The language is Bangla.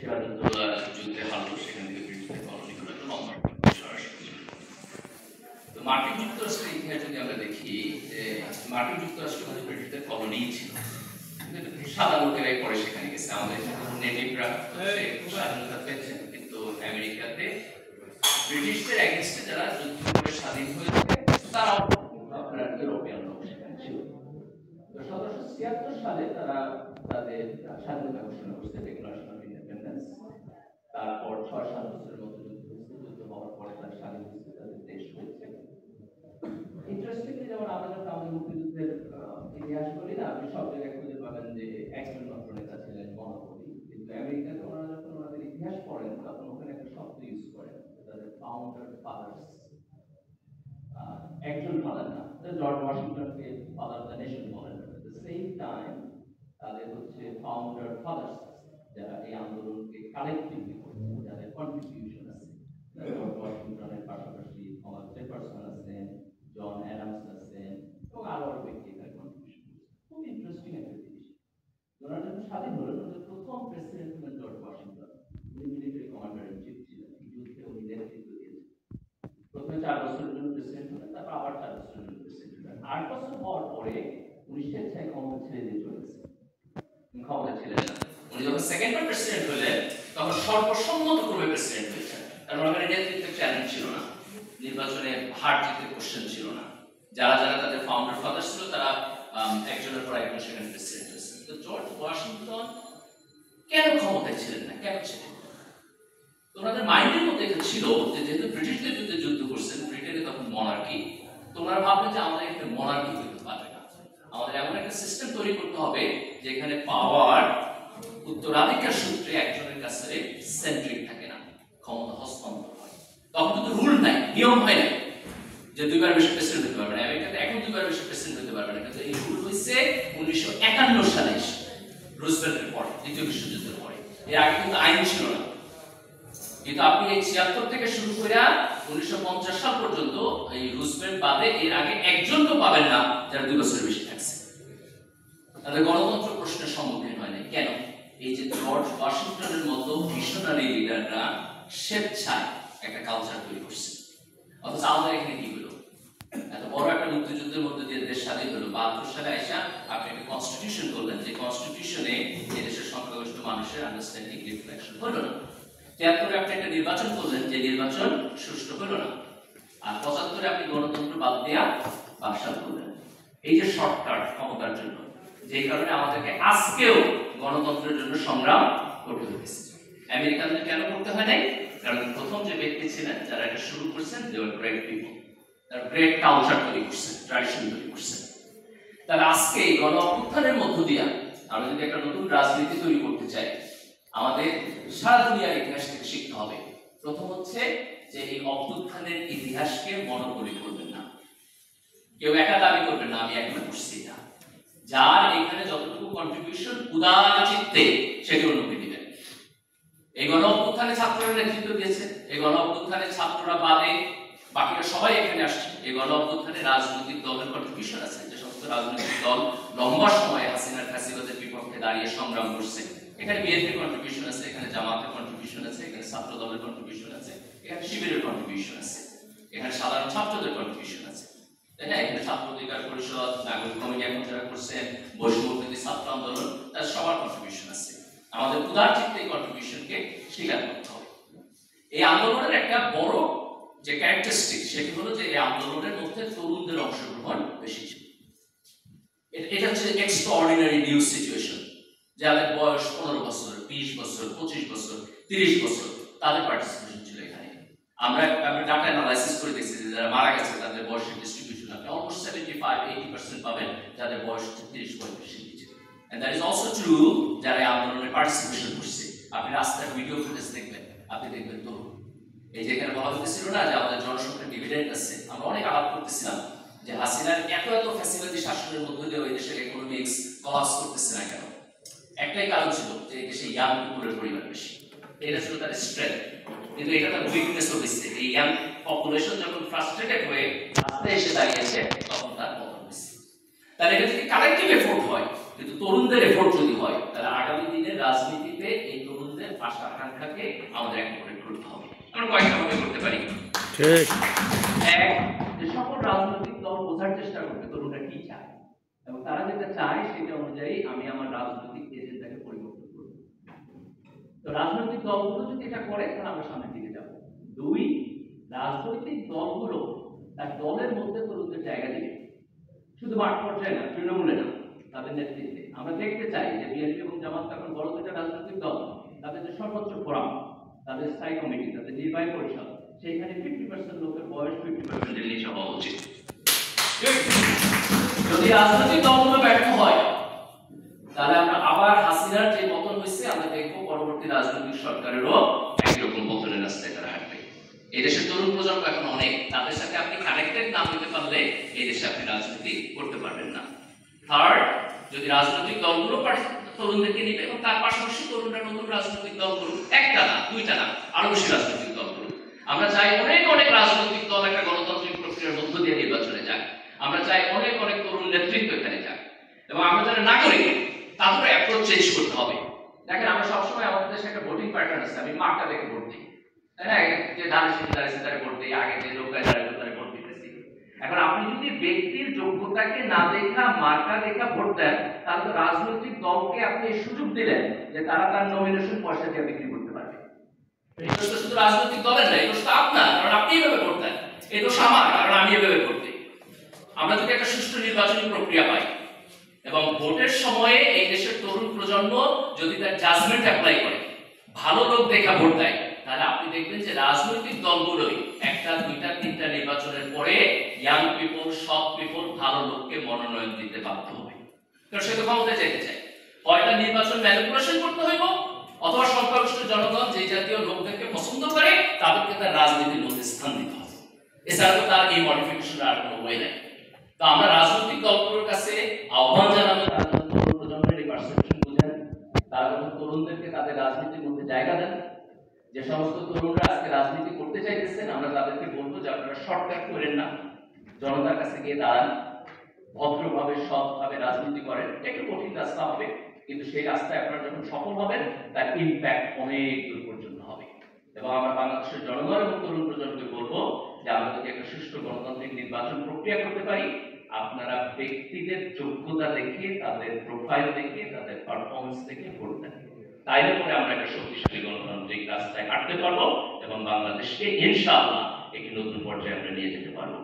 স্বাধীনতা যুদ্ধে হারলো, সেখান থেকে ব্রিটিশদের কলোনিগুলো একটা লম্বা সরাসরি। তো মার্কিন যুক্তরাষ্ট্রের ইতিহাস যদি আমরা দেখি, যে মার্কিন যুক্তরাষ্ট্র কিন্তু ব্রিটিশদের কলোনি ছিল, কিন্তু সাদা লোকেরাই পরে সেখানে গেছে। আমাদের নেটিভরা স্বাধীনতা পেয়েছে, কিন্তু আমেরিকাতে ব্রিটিশদের এগেনস্টে যারা যুদ্ধ করে স্বাধীন হয়েছে তারাও আপনার ইউরোপিয়ান লোক সেখানে ছিল। তো 1776 সালে তারা তাদের স্বাধীনতা ঘোষণা করছে, ডিক্লারেশন অফ ইন্ডিপেন্ডেন্স। তারপর 6-7 বছরের মতো যুদ্ধ হওয়ার পরে তারা স্বাধীন হয়েছে, তাদের দেশ হয়েছে। ইন্টারেস্টিংলি, যেমন আমরা যখন আমাদের মুক্তিযুদ্ধের ইতিহাস বলি না, আপনি সব জায়গায় খুঁজে পাবেন যে একজন মাত্র নেতা ছিলেন মনোপলি, কিন্তু আমেরিকাতে ওনারা যখন ওনাদের ইতিহাস পড়েন তখন ওখানে একটা শব্দ ইউজ করেন, তাদের ফাউন্ডার ফাদার্স। একজন ফাদার না, জর্জ ওয়াশিংটনকে ফাদার অফ দ্য নেশন বলেন। এট দ্য সেম টাইম তাদের হচ্ছে ফাউন্ডার ফাদার্স, যারা এই আন্দোলনকে কালেক্টিভলি করছে, যাদের কন্ট্রিবিউশন আছে। জর্জ ওয়াশিংটনের পাশাপাশি থমাস জেফারসন আছেন, জন অ্যাডামস আছেন, এবং আরো ব্যক্তি তার কন্ট্রিবিউশন করছে। খুব ইন্টারেস্টিং একটা জিনিস। ওনারা যখন স্বাধীন হলেন, ওদের প্রথম প্রেসিডেন্ট হলেন জর্জ ওয়াশিংটন। উনি মিলিটারি কমান্ডার ইন চিফ ছিলেন, এই যুদ্ধে উনি নেতৃত্ব দিয়েছেন। প্রথমে 4 বছরের জন্য প্রেসিডেন্ট হলেন, তারপর আবার 4 বছরের জন্য প্রেসিডেন্ট হলেন। 8 বছর হওয়ার পরে উনি স্বেচ্ছায় ক্ষমতা ছেড়ে দিয়ে চলে গেছেন। ক্ষমতা ছিলেন না। উনি যখন সেকেন্ডবার প্রেসিডেন্ট হলেন, তখন সর্বসম্মতক্রমে প্রেসিডেন্ট হয়েছেন, কারণ ওখানে নেতৃত্বের চ্যালেঞ্জ ছিল না, নির্বাচনে হার জিতের কোশ্চেন ছিল না। যারা যারা তাদের ফাউন্ডার ফাদার ছিল, তারা একজনের পর একজন সেখানে প্রেসিডেন্ট হয়েছেন। তো জর্জ ওয়াশিংটন কেন ক্ষমতায় ছিলেন না, কেন ছিলেন? তো ওনাদের মাইন্ডের মধ্যে এটা ছিল যে যেহেতু ব্রিটিশদের বিরুদ্ধে যুদ্ধ করছেন, ব্রিটেনে তখন মনার্কি, তো ওনারা ভাবলেন যে আমাদের একটা মনার্কি হতে পারবে না, আমাদের এমন একটা সিস্টেম তৈরি করতে হবে যেখানে পাওয়ার উত্তরাধিকার সূত্রে একজনের কাছে সেন্ট্রিক থাকে না, ক্ষমতা হস্তান্তর হয়। তখন কিন্তু রুল নাই, নিয়ম হয় না যে 2বার বেশি প্রেসিডেন্ট হতে পারবে না। আমেরিকাতে এখন 2বার বেশি প্রেসিডেন্ট হতে পারবে না, কিন্তু এই রুল হয়েছে 1951 সালে রুজভেল্টের পরে, দ্বিতীয় বিশ্বযুদ্ধের পরে। এর আগে কিন্তু আইন ছিল না। কিন্তু আপনি এই 76 থেকে শুরু করে 1950 সাল পর্যন্ত এই রুজভেল্ট বাদে এর আগে একজনও পাবেন না যারা 2 বছরের বেশি থাকছে। তাদের গণতন্ত্র প্রশ্নের সম্মুখীন হয় না। কেন? এই যে জর্জ ওয়াশিংটনের মতো ভিশনারি লিডাররা স্বেচ্ছায় একটা কালচার তৈরি করছে। অথচ আমাদের এখানে কি হলো? এত বড় একটা মুক্তিযুদ্ধের মধ্যে দিয়ে দেশ স্বাধীন হলো, 72 সালে আইসা আপনি একটা কনস্টিটিউশন করলেন, যে কনস্টিটিউশনে এই দেশের সংখ্যাগরিষ্ঠ মানুষের আন্ডারস্ট্যান্ডিং রিফ্লেকশন হলো না। 73-এ আপনি একটা নির্বাচন করলেন, যে নির্বাচন সুষ্ঠু হলো না। আর 75-এ আপনি গণতন্ত্র বাদ দেয়া বাকশাল করলেন। এই যে শর্টকাট ক্ষমতার জন্য, যে কারণে আমাদেরকে আজকেও গণতন্ত্রের জন্য সংগ্রাম করতে হয়েছে। আমেরিকানদের কেন করতে হয় নাই? কারণ প্রথম যে ব্যক্তি ছিলেন যারা এটা শুরু করছেন, দে ওয়ার গ্রেট পিপল, তারা গ্রেট কালচার তৈরি করছেন, ট্র্যাডিশন তৈরি করছেন। তাহলে আজকে এই গণ অভ্যুত্থানের মধ্য দিয়ে আমরা যদি একটা নতুন রাজনীতি তৈরি করতে চাই, আমাদের সারা দুনিয়ার ইতিহাস থেকে শিখতে হবে। প্রথম হচ্ছে যে এই অভ্যুত্থানের ইতিহাসকে মনোপলি করবেন না, কেউ একা দাবি করবেন না আমি একলা করছি না। যার এখানে যতটুকু কন্ট্রিবিউশন উদার চিত্তে সেটি অন্যকে দিবেন। এই গণ অভ্যুত্থানে ছাত্ররা নেতৃত্ব দিয়েছে, এই গণ অভ্যুত্থানে ছাত্ররা বাদে বাকিরা সবাই এখানে আসছে। এই গণ অভ্যুত্থানে রাজনৈতিক দলের কন্ট্রিবিউশন আছে, যে সমস্ত রাজনৈতিক দল লম্বা সময় হাসিনার ফ্যাসিবাদের বিপক্ষে দাঁড়িয়ে সংগ্রাম করছে। এখানে বিএনপির কন্ট্রিবিউশন আছে, এখানে জামাতের কন্ট্রিবিউশন আছে, এখানে ছাত্র দলের কন্ট্রিবিউশন আছে, এখানে শিবিরের কন্ট্রিবিউশন আছে, এখানে সাধারণ ছাত্রদের কন্ট্রিবিউশন আছে, তাই না? এখানে ছাত্র অধিকার পরিষদ, নাগরিক কমিটি এখন যারা করছেন, বৈষম্যবিরোধী ছাত্র আন্দোলন, তার সবার কন্ট্রিবিউশন আছে। আমাদের উদার চিত্তে এই কন্ট্রিবিউশনকে স্বীকার করতে হবে। এই আন্দোলনের একটা বড় যে ক্যারেক্টারিস্টিক, সেটি হলো যে এই আন্দোলনের মধ্যে তরুণদের অংশগ্রহণ বেশি ছিল। এটা হচ্ছে এক্সট্রাঅর্ডিনারি নিউ সিচুয়েশন। যাদের বয়স 15 বছর, 20 বছর, 25 বছর, 30 বছর, তাদের পার্টিসিপেশন ছিল এখানে। আমরা ডাটা অ্যানালাইসিস করে দেখছি যে যারা মারা গেছে তাদের বয়সের ডিস্ট্রিবিউশন আপনি অলমোস্ট 75-80% পাবেন যাদের বয়স 30-35 নিচে। And that is also true যারা আন্দোলনে পার্টিসিপেশন করছে। আপনি রাস্তার ভিডিও ফুটেজ দেখবেন, আপনি দেখবেন তরুণ। এই যে এখানে বলা হতেছিল না যে আমাদের জনসংখ্যার ডিভিডেন্ড আছে, আমরা অনেক আলাপ করতেছিলাম যে হাসিনার এত ফ্যাসিলিটি শাসনের মধ্যে দিয়ে ওই দেশের ইকোনমিক্স কলাপস করতেছে না কেন? একটাই কারণ ছিল যে এই দেশে ইয়াং পিপলের পরিমাণ বেশি, এটা ছিল তার স্ট্রেংথ। কিন্তু এটা তার উইকনেস হয়েছে। এই ইয়াং পপুলেশন যখন ফ্রাস্ট্রেটেড হয়ে রাস্তায় এসে দাঁড়িয়েছে, তখন তার পতন হয়েছে। তাহলে এটা যদি কালেকটিভ এফোর্ট হয়, কিন্তু তরুণদের এফোর্ট যদি হয়, তাহলে আগামী দিনের রাজনীতিতে এই তরুণদের মধ্যে 5টা আকাঙ্ক্ষাকে আমাদের একত্রিত করতে হবে। আমরা কয়েকটা ভাবে করতে পারি। ঠিক। এক, যে সকল রাজনৈতিক দল বোঝার চেষ্টা করবে তরুণরা কি চায় এবং তারা যেটা চায় সেটা অনুযায়ী আমি আমার রাজনৈতিক এজেন্ডাকে পরিবর্তন করব। তো রাজনৈতিক দলগুলো যদি এটা করে তাহলে আমরা সামনের দিকে যাব। দুই, রাজনৈতিক দলগুলো তার দলের মধ্যে তরুণদের জায়গা দিবে, শুধু মাঠ পর্যায়ে না, তৃণমূলে না, তাদের নেতৃত্বে। আমরা দেখতে চাই যে বিএনপি এবং জামাত এখন বড় দুটো রাজনৈতিক দল, তাদের যে সর্বোচ্চ ফোরাম, তাদের স্থায়ী কমিটি, তাদের নির্বাহী পরিষদ, সেইখানে 50% লোকের বয়স 50% এর নিচে হওয়া উচিত। যদি রাজনৈতিক দলগুলো ব্যর্থ হয় তাহলে আমরা আবার হাসিনার যে পতন হয়েছে আমরা দেখবো পরবর্তী রাজনৈতিক সরকারেরও একই রকম পতনের রাস্তায় তারা হাঁটবে। এই দেশের তরুণ প্রজন্ম এখন অনেক, তাদের সাথে আপনি কানেক্টেড না হতে পারলে এই দেশে আপনি রাজনীতি করতে পারবেন না। থার্ড, যদি রাজনৈতিক দলগুলো তরুণদেরকে নিবে এবং তার পাশাপাশি তরুণরা নতুন রাজনৈতিক দল করুক, একটা না, দুইটা না, আরো বেশি রাজনৈতিক দল করুক। আমরা চাই অনেক অনেক রাজনৈতিক দল একটা গণতান্ত্রিক প্রক্রিয়ার মধ্য দিয়ে নির্বাচনে যাক। আমরা চাই অনেক অনেক তরুণ নেতৃত্ব এখানে যাক এবং আমরা যারা নাগরিক তাদের অ্যাপ্রোচ চেঞ্জ করতে হবে। দেখেন আমরা সবসময় আমাদের দেশে একটা ভোটিং প্যাটার্ন আছে, আমি মার্কটা দেখে ভোট দিই, তাই না? যে দাঁড়িয়ে ভোট দিই, আগে যে লোকটা দাঁড়িয়ে ভোট দিতেছি। এখন আপনি যদি ব্যক্তির যোগ্যতাকে না দেখা মার্কা দেখা ভোট দেন তাহলে তো রাজনৈতিক দলকে আপনি এই সুযোগ দিলেন যে তারা তার নমিনেশন পয়সা দিয়ে বিক্রি করতে পারবে। এই দোষ তো শুধু রাজনৈতিক দলের না, এই দোষ তো আপনার, কারণ আপনি এভাবে ভোট দেন। এই দোষ আমার, কারণ আমি এভাবে ভোট দিই। আমরা যদি একটা সুষ্ঠু নির্বাচনী প্রক্রিয়া পাই এবং ভোটের সময়ে এই দেশের তরুণ প্রজন্ম যদি তার জাজমেন্ট অ্যাপ্লাই করে, ভালো লোক দেখা ভোট দেয়, তাহলে আপনি দেখবেন যে রাজনৈতিক দলগুলোই একটা, দুইটা, তিনটা নির্বাচনের পরে ইয়াং পিপল, সৎ পিপল, ভালো লোককে মনোনয়ন দিতে বাধ্য হবে। কারণ সে তো ক্ষমতায় যেতে চায়। হয়তো নির্বাচন ম্যানিপুলেশন করতে হইব, অথবা সংখ্যাগরিষ্ঠ জনগণ যে জাতীয় লোকদেরকে পছন্দ করে তাদেরকে তার রাজনীতির মধ্যে স্থান দিতে হবে। এছাড়া তো তার এই মডিফিকেশন আর কোনো ওয়ে নাই। তো আমরা রাজনৈতিক দলগুলোর কাছে আহ্বান জানাবো, তরুণ প্রজন্মের এই পারসেপশন বুঝেন, তারা যখন তরুণদেরকে তাদের রাজনীতির মধ্যে জায়গা দেন। যে সমস্ত তরুণরা আজকে রাজনীতি করতে চাইতেছেন আমরা তাদেরকে বলবো যে আপনারা শর্টকাট করেন না, জনতার কাছে গিয়ে দাঁড়ান, ভদ্রভাবে সৎভাবে রাজনীতি করেন। একটু কঠিন রাস্তা হবে, কিন্তু সেই রাস্তায় আপনারা যখন সফল হবেন তার ইম্প্যাক্ট অনেক দূর পর্যন্ত হবে। এবং আমরা বাংলাদেশের জনগণ এবং তরুণ প্রজন্মকে বলবো যে আমরা যদি একটা সুষ্ঠু গণতান্ত্রিক নির্বাচন প্রক্রিয়া করতে পারি, আপনারা ব্যক্তিদের যোগ্যতা দেখে, তাদের প্রোফাইল দেখে, তাদের পারফরমেন্স দেখে ভোট দেন। তাইলে পরে আমরা একটা শক্তিশালী গণতান্ত্রিক রাস্তায় হাঁটতে পারবো এবং বাংলাদেশকে ইনশাআল্লাহ একটি নতুন পর্যায়ে আমরা নিয়ে যেতে পারবো।